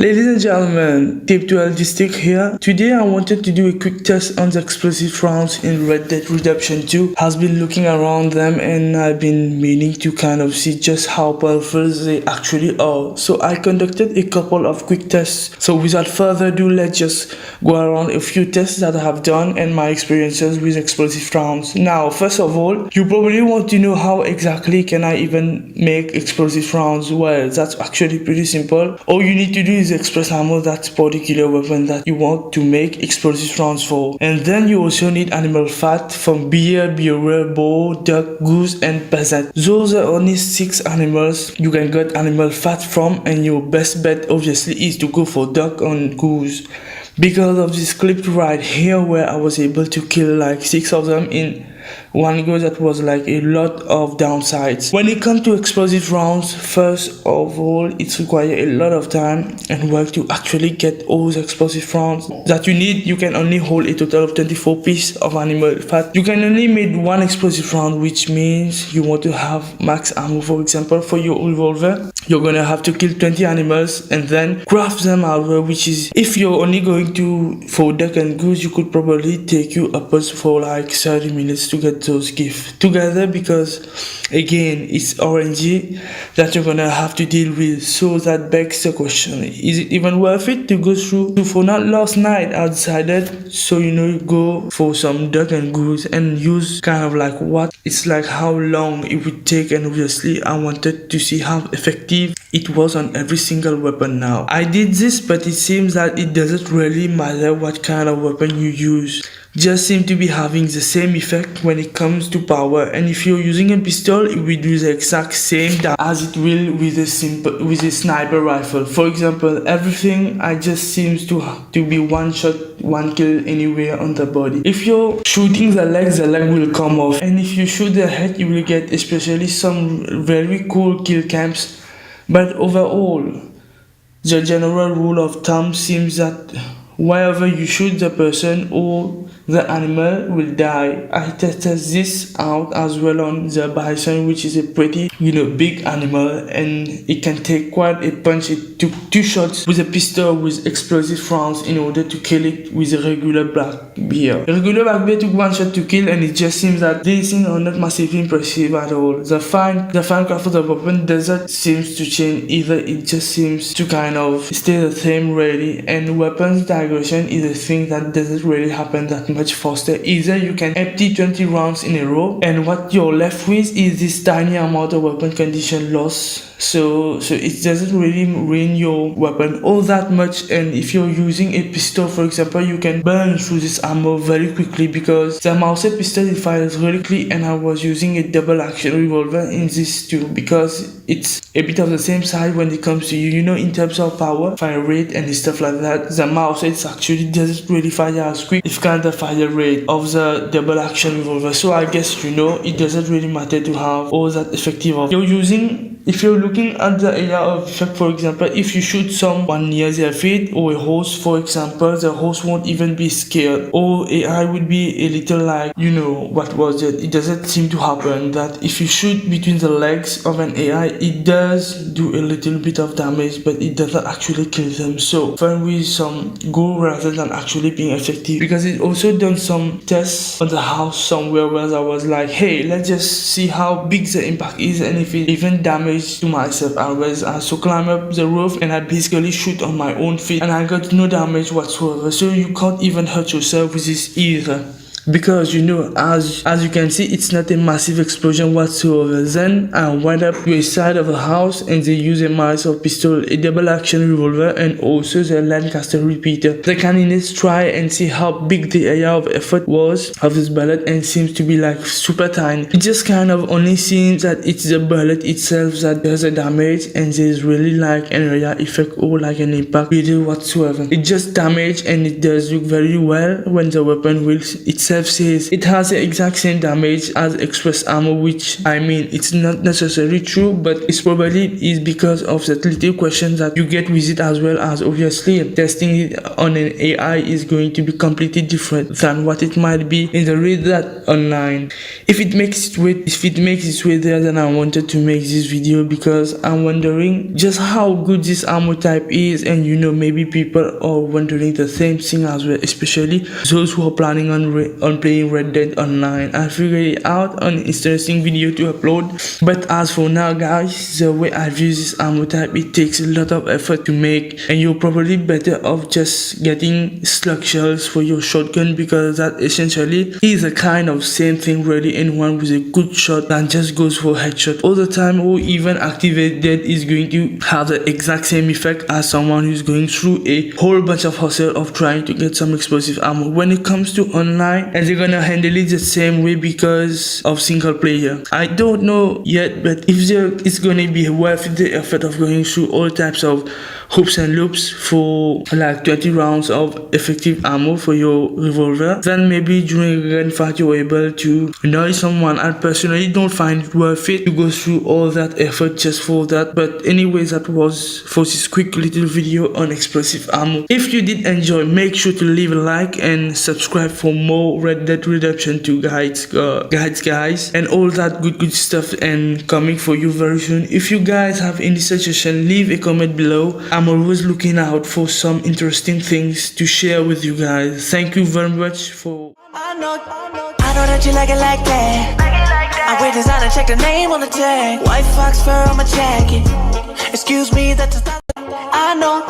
Ladies and gentlemen, Tip 12 District here. Today I wanted to do a quick test on the explosive rounds in Red Dead Redemption 2. Has been looking around them and I've been meaning to kind of see just how powerful they actually are. So I conducted a couple of quick tests. So without further ado, let's just go around a few tests that I have done and my experiences with explosive rounds. Now, first of all, you probably want to know how exactly can I even make explosive rounds. Well, that's actually pretty simple. All you need to do is express ammo that particular weapon that you want to make explosive rounds for. And then you also need animal fat from bear, boar, duck, goose and peasant. Those are only 6 animals you can get animal fat from, and your best bet obviously is to go for duck and goose. Because of this clip right here where I was able to kill like 6 of them in one go, that was like a lot of downsides. When it comes to explosive rounds, first of all, it requires a lot of time and work to actually get all the explosive rounds that you need. You can only hold a total of 24 pieces of animal fat. You can only make one explosive round, which means you want to have max ammo. For example, for your revolver, you're gonna have to kill 20 animals and then craft them out, which is, if you're only going to for duck and goose, you could probably take you upwards for like 30 minutes to get those gifts together, because again it's RNG that you're gonna have to deal with. So that begs the question, is it even worth it to go through? For not last night I decided, so go for some duck and goose and use kind of like what it's like, how long it would take, and obviously I wanted to see how effective it was on every single weapon. Now I did this, but it seems that it doesn't really matter what kind of weapon you use, just seem to be having the same effect when it comes to power. And if you're using a pistol, it will do the exact same as it will with a sniper rifle. For example, everything I just seems to be one shot, one kill anywhere on the body. If you're shooting the leg will come off, and if you shoot the head, you will get especially some very cool kill camps. But overall, the general rule of thumb seems that wherever you shoot the person or the animal will die. I tested this out as well on the bison, which is a pretty big animal, and it can take quite a punch. It took 2 shots with a pistol with explosive rounds in order to kill it with a regular black bear. A regular black bear took 1 shot to kill, and it just seems that these things are not massively impressive at all. The fine craft of the weapon doesn't seem to change either. It just seems to kind of stay the same really, and weapons digression is a thing that doesn't really happen that much faster. Either you can empty 20 rounds in a row, and what you're left with is this tiny amount of weapon condition loss. So it doesn't really ruin your weapon all that much. And if you're using a pistol, for example, you can burn through this ammo very quickly, because the mouse pistol it fires really quickly, and I was using a double action revolver in this too, because it's a bit of the same size when it comes to in terms of power, fire rate and stuff like that. The mouse it actually doesn't really fire as quick if kind of fire rate of the double action revolver. So I guess it doesn't really matter to have all that effective of if you're looking at the area of effect. For example, if you shoot someone near their feet or a horse, for example, the horse won't even be scared, or AI would be a little like, what was it? It doesn't seem to happen that if you shoot between the legs of an AI, it does do a little bit of damage, but it doesn't actually kill them. So fun with some go rather than actually being effective, because it also done some tests on the house somewhere where I was like, hey, let's just see how big the impact is and if it even damage to myself. I also climb up the roof and I basically shoot on my own feet, and I got no damage whatsoever. So you can't even hurt yourself with this either, because as you can see, it's not a massive explosion whatsoever. Then I went up to a side of the house and they use a Myself pistol, a double action revolver, and also the Lancaster repeater. The candidates try and see how big the area of effect was of this bullet, and seems to be like super tiny. It just kind of only seems that it's the bullet itself that does the damage, and there's really like an area effect or like an impact really whatsoever. It just damage, and it does look very well when the weapon will itself itself says it has the exact same damage as express ammo, which I mean it's not necessarily true, but it's probably is because of the little questions that you get with it, as well as obviously testing it on an AI is going to be completely different than what it might be in the read that online. If it makes its way there, then I wanted to make this video because I'm wondering just how good this ammo type is, and maybe people are wondering the same thing as well, especially those who are planning on playing Red Dead Online. I figured it out an interesting video to upload, but as for now guys, the way I view this ammo type, it takes a lot of effort to make, and you're probably better off just getting slug shells for your shotgun, because that essentially is a kind of same thing really. Anyone with a good shot than just goes for headshot all the time, or even activated, is going to have the exact same effect as someone who's going through a whole bunch of hustle of trying to get some explosive ammo. When it comes to online, and they're gonna handle it the same way because of single player, I don't know yet, but if it's gonna be worth the effort of going through all types of hoops and loops for like 20 rounds of effective ammo for your revolver, then maybe during a gunfight you're able to annoy someone. I personally don't find it worth it to go through all that effort just for that. But anyways, that was for this quick little video on explosive ammo. If you did enjoy, make sure to leave a like and subscribe for more Red Dead Redemption 2 guides, and all that good stuff, and coming for you very soon. If you guys have any suggestion, leave a comment below. I'm always looking out for some interesting things to share with you guys. Thank you very much for... I know that you like it like that. I wear designer, check the name on the tag. White fox fur on my jacket. Excuse me, that's a... I know.